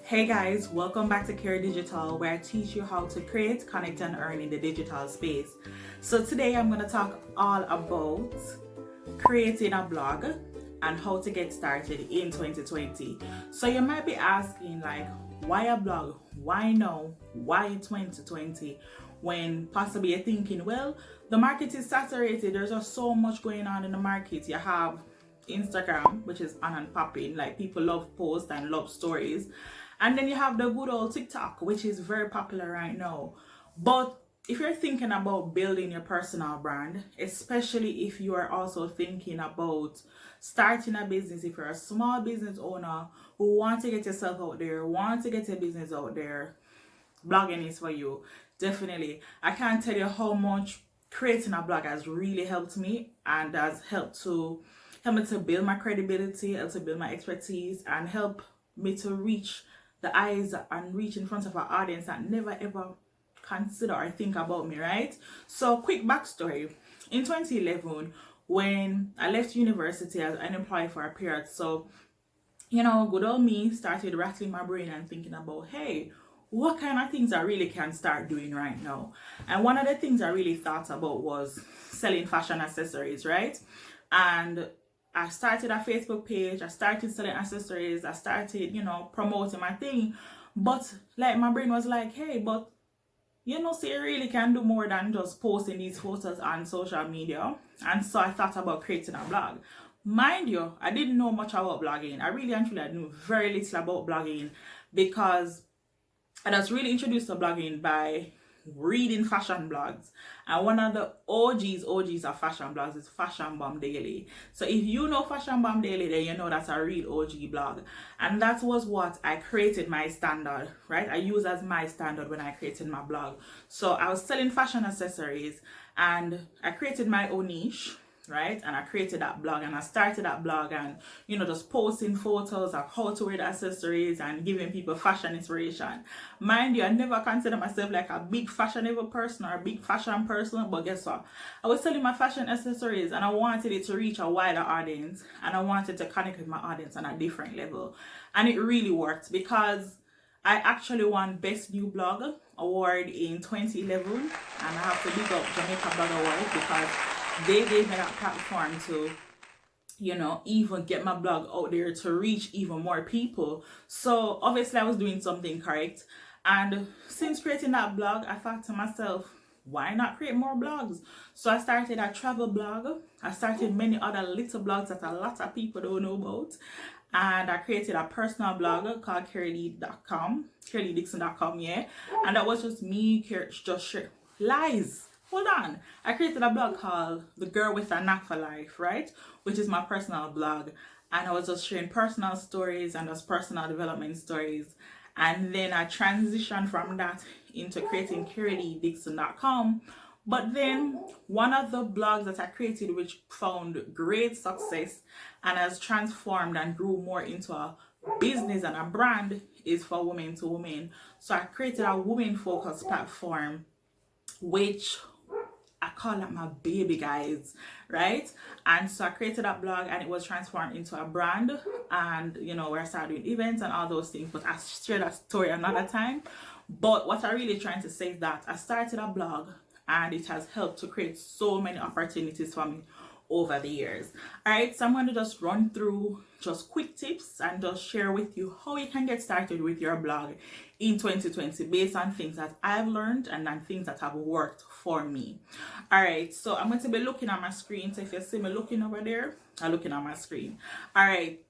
Hey guys, welcome back to Carey Digital, where I teach you how to create, connect, and earn in the digital space. So today I'm going to talk all about creating a blog and how to get started in 2020. So you might be asking, like, why a blog? Why now? Why in 2020? When possibly you're thinking, well, the market is saturated. There's just so much going on in the market. You have Instagram, which is on and popping, like people love posts and love stories. And then you have the good old TikTok, which is very popular right now. But if you're thinking about building your personal brand, especially if you are also thinking about starting a business, if you're a small business owner who wants to get yourself out there, wants to get your business out there, blogging is for you. Definitely. I can't tell you how much creating a blog has really helped me and has helped me to build my credibility, help to build my expertise, and help me to reach the eyes and reach in front of an audience that never ever consider or think about me, right? So quick backstory. In 2011, when I left university, I was unemployed for a period. So, good old me started rattling my brain and thinking about, hey, what kind of things I really can start doing right now? And one of the things I really thought about was selling fashion accessories, right? And I started a Facebook page, I started selling accessories, I started, promoting my thing. But like my brain was like, hey, but so you really can do more than just posting these photos on social media. And so I thought about creating a blog. Mind you, I didn't know much about blogging. I really and truly knew very little about blogging because I was really introduced to blogging by reading fashion blogs, and one of the OGs of fashion blogs is Fashion Bomb Daily. So if you know Fashion Bomb Daily, then you know that's a real OG blog, and that was what I created my standard, right? I use as my standard when I created my blog. So I was selling fashion accessories and I created my own niche, right? And I created that blog and I started that blog and just posting photos of how to wear the accessories and giving people fashion inspiration. Mind you, I never consider myself like a big fashionable person or a big fashion person, but guess what? I was selling my fashion accessories and I wanted it to reach a wider audience and I wanted to connect with my audience on a different level. And it really worked because I actually won Best New Blog Award in 2011, and I have to big up Jamaica Blog Award because they gave me that platform to even get my blog out there to reach even more people. So obviously I was doing something correct, and since creating that blog I thought to myself, why not create more blogs? So I started a travel blog, I started many other little blogs that a lot of people don't know about, and I created a personal blog called Carey-Lee.com, Carey-Dixon.com, yeah. And that was just me just share lies. Hold on. I created a blog called The Girl with a Knack for Life, right? Which is my personal blog. And I was just sharing personal stories and just personal development stories. And then I transitioned from that into creating Carey-Dixon.com. But then one of the blogs that I created, which found great success and has transformed and grew more into a business and a brand, is for women to women. So I created a women-focused platform, which I call it my baby, guys, right? And so I created that blog and it was transformed into a brand, and where I started doing events and all those things, but I'll share that story another time. But what I'm really trying to say is that I started a blog and it has helped to create so many opportunities for me over the years. All right, so I'm going to just run through just quick tips and just share with you how you can get started with your blog in 2020 based on things that I've learned and then things that have worked for me. All right, so I'm going to be looking at my screen. So if you see me looking over there, I'm looking at my screen. All right,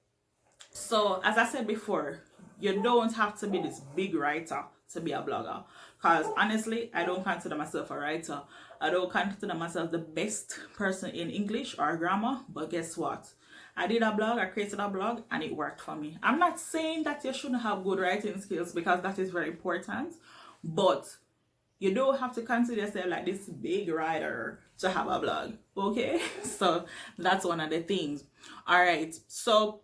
so as I said before, you don't have to be this big writer to be a blogger, because honestly I don't consider myself a writer. I don't consider myself the best person in English or grammar, but guess what? I did a blog, I created a blog, and it worked for me. I'm not saying that you shouldn't have good writing skills, because that is very important, but you don't have to consider yourself like this big writer to have a blog, okay? So that's one of the things. All right, so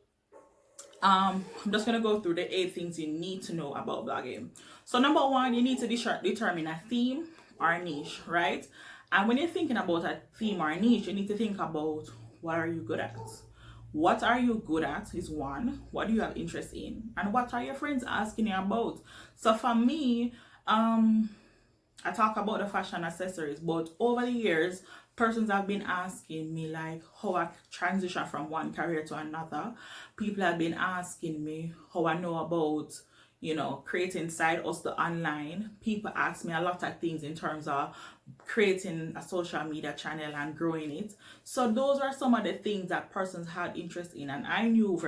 I'm just going to go through the 8 things you need to know about blogging. So number 1, you need to determine a theme or a niche, right? And when you're thinking about a theme or a niche, you need to think about, what are you good at? What are you good at is one. What do you have interest in? And what are your friends asking you about? So for me, I talk about the fashion accessories, but over the years, persons have been asking me like how I transition from one career to another. People have been asking me how I know about, creating side hustle online. People ask me a lot of things in terms of creating a social media channel and growing it. So those are some of the things that persons had interest in, and I knew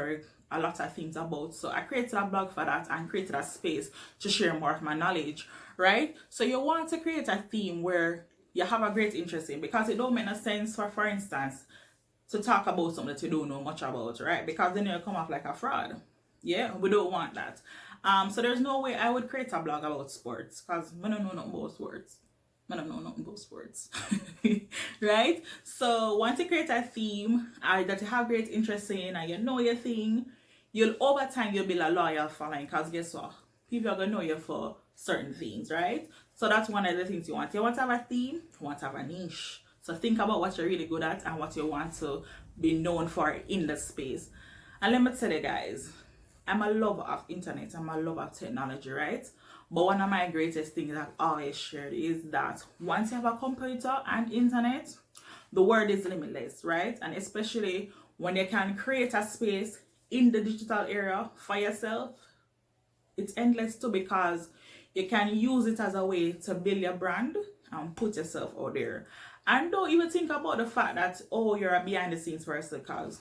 a lot of things about. So I created a blog for that and created a space to share more of my knowledge, right? So you want to create a theme where you have a great interest in, because it don't make no sense for instance, to talk about something that you don't know much about, right? Because then you'll come off like a fraud. Yeah, we don't want that. So there's no way I would create a blog about sports, because I don't know nothing about sports. I don't know nothing about sports. Right? So once you create a theme that you have great interest in and you know your thing, over time you'll build a loyal following, because guess what? People are gonna know you for certain things, right? So that's one of the things you want. You want to have a theme, you want to have a niche. So think about what you're really good at and what you want to be known for in the space. And let me tell you guys, I'm a lover of internet, I'm a lover of technology, right? But one of my greatest things I've always shared is that once you have a computer and internet, the world is limitless, right? And especially when you can create a space in the digital era for yourself, it's endless too, because you can use it as a way to build your brand and put yourself out there. And don't even think about the fact that, oh, you're a behind the scenes person, because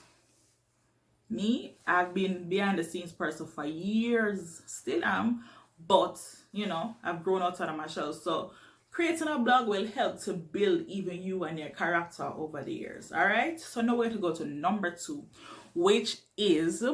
me, I've been behind the scenes person for years, still am, but I've grown out of my shell. So creating a blog will help to build even you and your character over the years. All right, so now we're to go to number 2, which is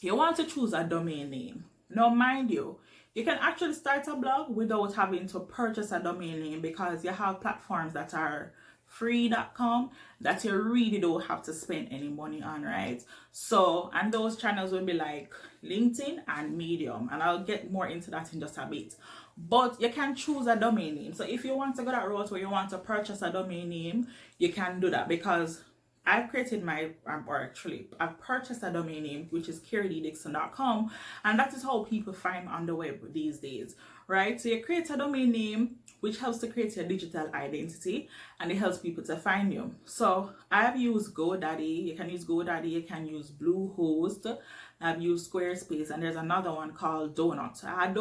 you want to choose a domain name. Now mind you can actually start a blog without having to purchase a domain name, because you have platforms that are free.com that you really don't have to spend any money on, right? So, and those channels will be like LinkedIn and Medium, and I'll get more into that in just a bit. But you can choose a domain name. So if you want to go that route where you want to purchase a domain name, you can do that, because I've created I've purchased a domain name, which is carey.dixon.com, and that is how people find me on the web these days, right? So you create a domain name, which helps to create your digital identity, and it helps people to find you. So I've used GoDaddy. You can use GoDaddy, you can use Bluehost, I've used Squarespace, and there's another one called Donut. I've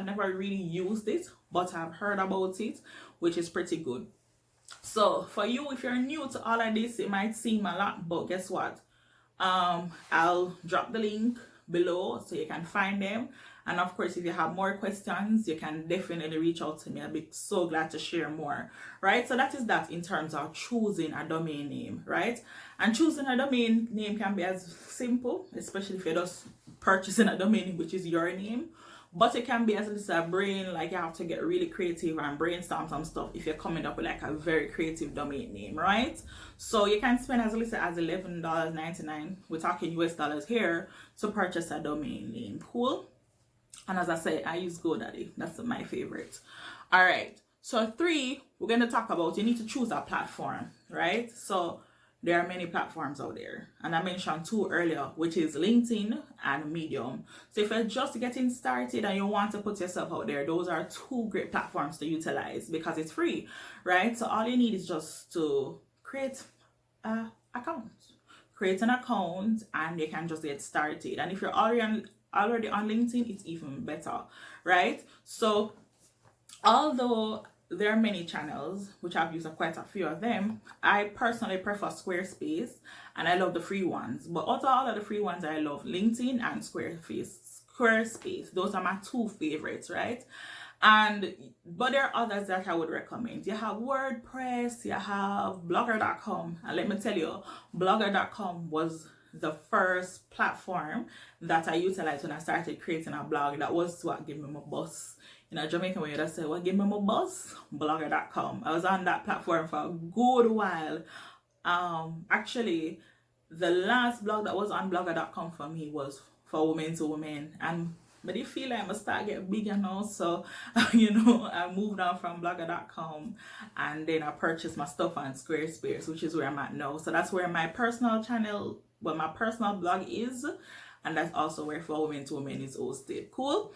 never really used it, but I've heard about it, which is pretty good. So for you, if you're new to all of this, it might seem a lot, but guess what? I'll drop the link below so you can find them. And of course, if you have more questions, you can definitely reach out to me. I'll be so glad to share more, right? So that is that in terms of choosing a domain name, right? And choosing a domain name can be as simple, especially if you're just purchasing a domain name, which is your name. But it can be as little as a brain, like you have to get really creative and brainstorm some stuff if you're coming up with like a very creative domain name, right? So you can spend as little as $11.99, we're talking US dollars here, to purchase a domain name. Cool? And as I said, I use GoDaddy. That's my favorite. All right. So 3, we're going to talk about, you need to choose a platform, right? So there are many platforms out there, and I mentioned 2 earlier, which is LinkedIn and Medium. So if you're just getting started and you want to put yourself out there, those are 2 great platforms to utilize because it's free, right? So all you need is just to create an account. Create an account and you can just get started. And if you're already on LinkedIn, it's even better, right? So although there are many channels, which I've used quite a few of them, I personally prefer Squarespace, and I love the free ones. But out of all of the free ones, I love LinkedIn and Squarespace. Those are my 2 favorites, right? But there are others that I would recommend. You have WordPress, you have Blogger.com, and let me tell you, Blogger.com was the first platform that I utilized when I started creating a blog. That was what gave me my buzz. In a Jamaican way, I say, what gave me my buzz? Blogger.com. I was on that platform for a good while. Actually, the last blog that was on Blogger.com for me was for women to women, and but I feel like I'm gonna start getting bigger now, so I moved on from Blogger.com, and then I purchased my stuff on Squarespace, which is where I'm at now. So that's where my personal channel but my personal blog is, and that's also where For Women to Women is hosted. Cool.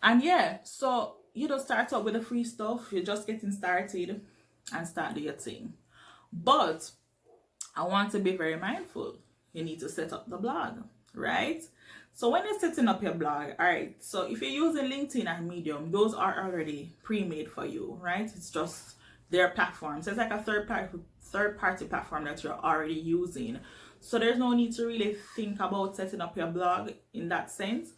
And yeah, so you don't start up with the free stuff, you're just getting started, and start do your thing. But I want to be very mindful. You need to set up the blog, right? So when you're setting up your blog, all right, so if you're using LinkedIn and Medium, those are already pre-made for you, right? It's just their platform. So it's like a third-party platform that you're already using. So there's no need to really think about setting up your blog in that sense.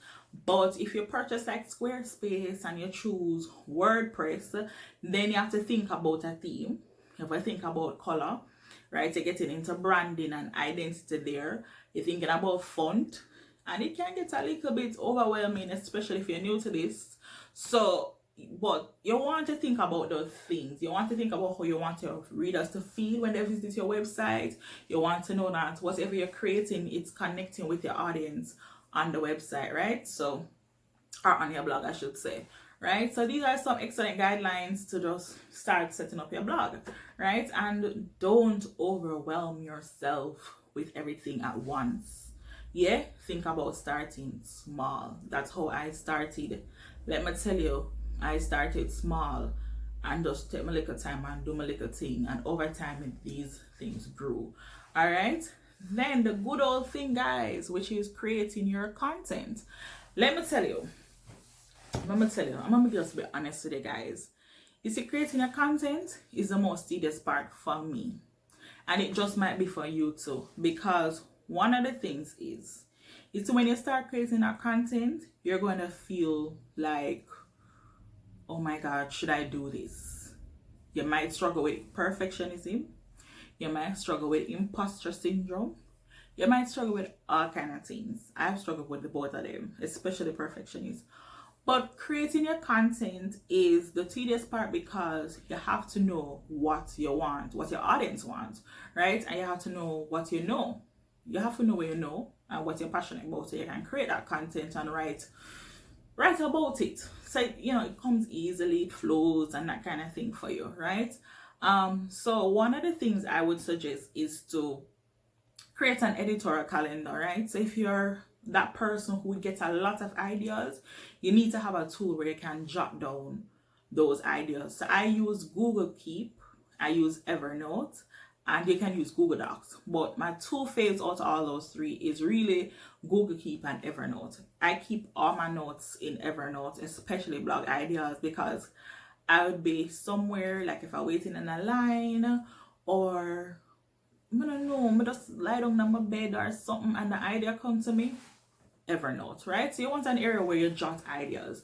But if you purchase like Squarespace and you choose WordPress, then you have to think about a theme. You have to think about color, right? You're getting into branding and identity there. You're thinking about font, and it can get a little bit overwhelming, especially if you're new to this. So, but you want to think about those things. You want to think about how you want your readers to feel when they visit your website. You want to know that whatever you're creating, it's connecting with your audience on the website, right? So, or on your blog, I should say, right? So these are some excellent guidelines to just start setting up your blog, right? And don't overwhelm yourself with everything at once. Yeah, think about starting small. That's how I started. Let me tell you, I started small and just take my little time and do my little thing, and over time these things grew. All right, then the good old thing, guys, which is creating your content. Let me tell you, I'm gonna just be honest with you guys. You see, creating your content is the most tedious part for me, and it just might be for you too, because one of the things is when you start creating our content, you're going to feel like, oh my God, should I do this? You might struggle with perfectionism. You might struggle with imposter syndrome. You might struggle with all kind of things. I've struggled with the both of them, especially perfectionism. But creating your content is the tedious part, because you have to know what you want, what your audience wants, right? And you have to know what you know. You have to know what you know and what you're passionate about, so you can create that content and write about it. So, you know, it comes easily, it flows, and that kind of thing for you, right? So one of the things I would suggest is to create an editorial calendar, right? So if you're that person who gets a lot of ideas, you need to have a tool where you can jot down those ideas. So I use Google Keep, I use Evernote, and you can use Google Docs. But my two faves out of all those three is really Google Keep and Evernote. I keep all my notes in Evernote, especially blog ideas, because I would be somewhere, like if I'm waiting in a line, or I don't know, I just lie down on my bed or something and the idea comes to me, Evernote, right? So you want an area where you jot ideas.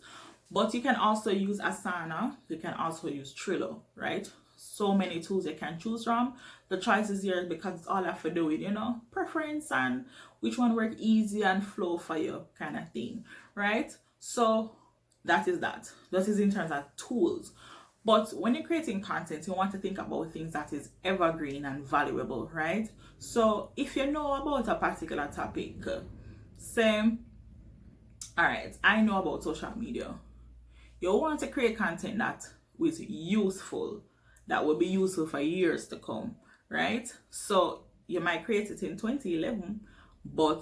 But you can also use Asana, you can also use Trello, right? So many tools you can choose from. The choice is yours, because it's all I have to do with, you know, preference and which one work easy and flow for you kind of thing, right? So that is that. That is in terms of tools. But when you're creating content, you want to think about things that is evergreen and valuable, right? So if you know about a particular topic, say, all right, I know about social media. You want to create content that is useful, that will be useful for years to come, right? So you might create it in 2011, but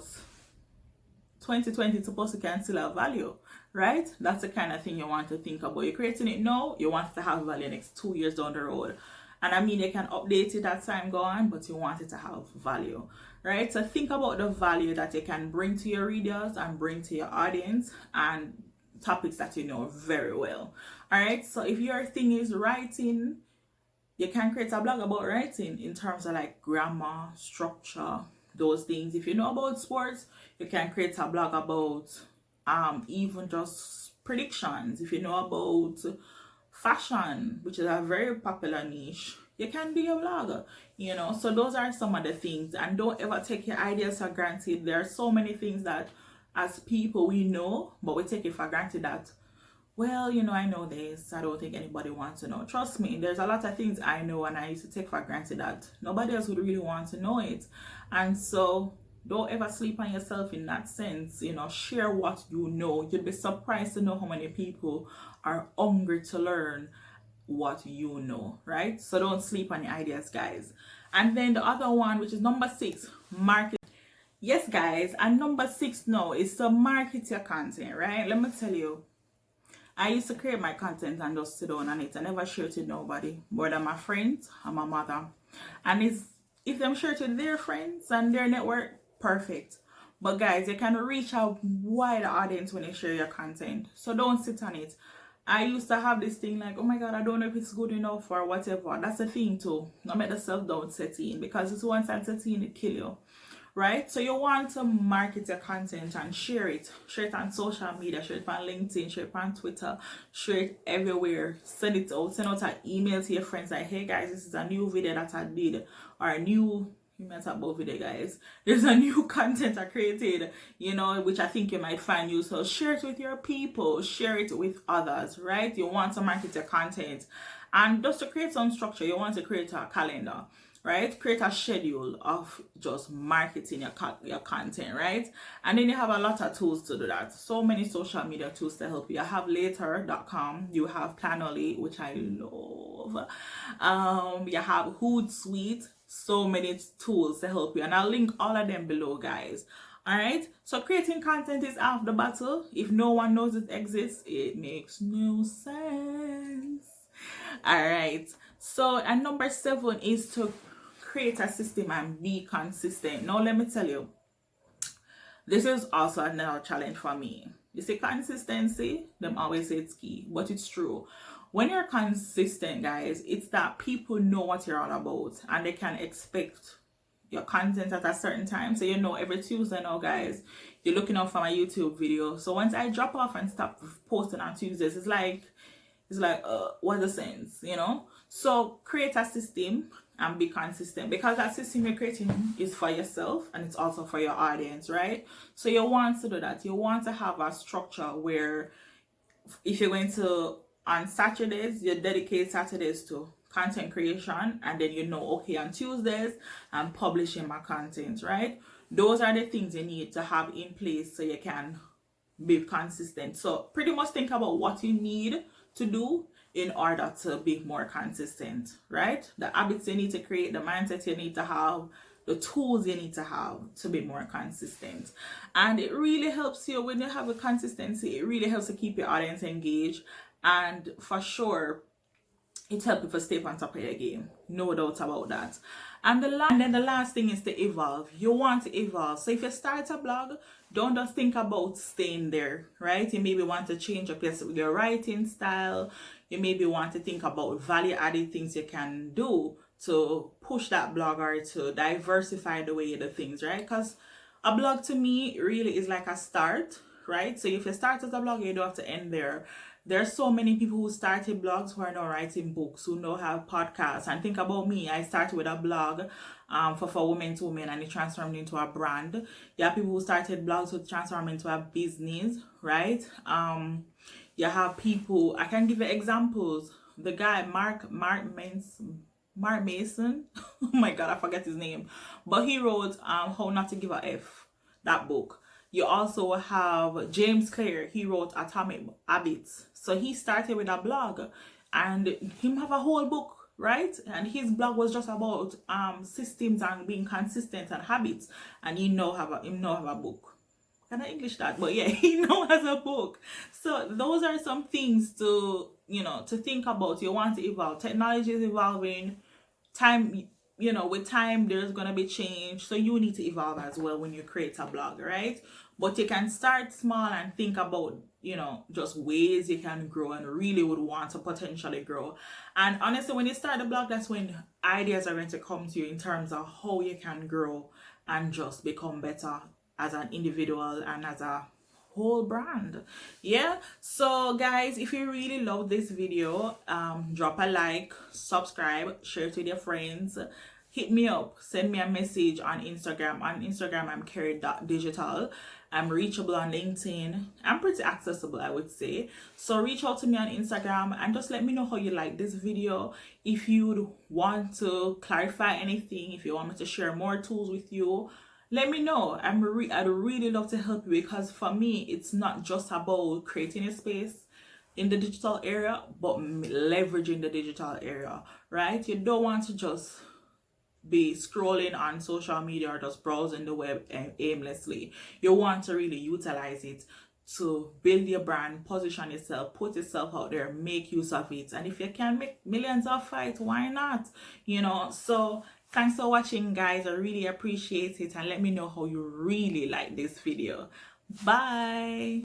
2020 supposed to can still have value, right? That's the kind of thing you want to think about. You're creating it now, you want it to have value next 2 years down the road. And I mean, you can update it as time go on, but you want it to have value, right? So think about the value that you can bring to your readers and bring to your audience, and topics that you know very well. All right, so if your thing is writing, you can create a blog about writing in terms of like grammar, structure, those things. If you know about sports, you can create a blog about even just predictions. If you know about fashion, which is a very popular niche, you can do your blog, you know. So those are some of the things, and don't ever take your ideas for granted. There are so many things that as people we know, but we take it for granted that, well, you know, I know this, I don't think anybody wants to know. Trust me, there's a lot of things I know and I used to take for granted that nobody else would really want to know it. And so don't ever sleep on yourself in that sense. You know, share what you know. You'd be surprised to know how many people are hungry to learn what you know, right? So don't sleep on your ideas, guys. And then the other one, which is number 6, marketing. Yes, guys, and number 6 now is to market your content, right? Let me tell you, I used to create my content and just sit down on it. I never share it with nobody, more than my friends and my mother. And if them share it with their friends and their network, perfect. But guys, you can reach a wider audience when you share your content. So don't sit on it. I used to have this thing like, oh my god, I don't know if it's good enough or whatever. That's a thing too. Not make the self-doubt set in, because it's once and set in, it kill you. Right? So you want to market your content and share it. Share it on social media, share it on LinkedIn, share it on Twitter, share it everywhere. Send it out, send out an email to your friends like, hey guys, this is a new video that I did, or a new, you might talk about video guys, there's a new content I created, you know, which I think you might find useful. Share it with your people, share it with others, right? You want to market your content. And just to create some structure, you want to create a calendar, right? Create a schedule of just marketing your content, right? And then you have a lot of tools to do that. So many social media tools to help you. I have later.com, you have Planoly, which I love. You have Hootsuite, so many tools to help you. And I'll link all of them below, guys. All right, so creating content is half the battle. If no one knows it exists, it makes no sense. All right, so and number 7 is to create a system and be consistent. Now let me tell you, this is also another challenge for me. You see, consistency, them always say it's key, but it's true. When you're consistent, guys, it's that people know what you're all about and they can expect your content at a certain time. So you know, every Tuesday now, guys, you're looking out for my YouTube video. So once I drop off and stop posting on Tuesdays, it's like what's the sense, you know? So create a system and be consistent, because that system you're creating is for yourself and it's also for your audience, right? So you want to do that. You want to have a structure where if you're going to, on Saturdays, you dedicate Saturdays to content creation, and then you know, okay, on Tuesdays I'm publishing my content, right? Those are the things you need to have in place so you can be consistent. So pretty much think about what you need to do in order to be more consistent, right? The habits you need to create, the mindset you need to have, the tools you need to have to be more consistent. And it really helps you when you have a consistency. It really helps to keep your audience engaged, and for sure it helps you to stay on top of your game, no doubt about that. And then the last thing is to evolve. You want to evolve. So if you start a blog, don't just think about staying there, right? You maybe want to change up your writing style. You maybe want to think about value-added things you can do to push that blog or to diversify the way you do things, right? Because a blog to me really is like a start, right? So if you start as a blog, you don't have to end there. There's so many people who started blogs who are now writing books, who now have podcasts. And think about me, I started with a blog for women to women, and it transformed into a brand. You have people who started blogs who transform into a business, right? You have people, I can give you examples. The guy, Mark Mason, oh my god, I forget his name. But he wrote How Not to Give a F, that book. You also have James Clear. He wrote Atomic Habits. So he started with a blog, and him have a whole book, right? And his blog was just about systems and being consistent and habits. And he now have a book. Can I English that? But yeah, he now has a book. So those are some things to, you know, to think about. You want to evolve. Technology is evolving. Time, you know, with time there's gonna be change, so you need to evolve as well when you create a blog, right? But you can start small and think about, you know, just ways you can grow and really would want to potentially grow. And honestly, when you start a blog, that's when ideas are going to come to you in terms of how you can grow and just become better as an individual and as a whole brand. Yeah, so guys, if you really love this video, drop a like, subscribe, share it with your friends, hit me up, send me a message on Instagram. On Instagram, I'm Carey.digital. I'm reachable on LinkedIn. I'm pretty accessible, I would say. So reach out to me on Instagram and just let me know how you like this video. If you want to clarify anything, if you want me to share more tools with you, let me know. I'd really love to help you, because for me, it's not just about creating a space in the digital area, but leveraging the digital area, right? You don't want to just be scrolling on social media or just browsing the web aimlessly. You want to really utilize it to build your brand, position yourself, put yourself out there, make use of it. And if you can make millions off it, why not? You know, so thanks for watching, guys. I really appreciate it, and let me know how you really like this video. Bye.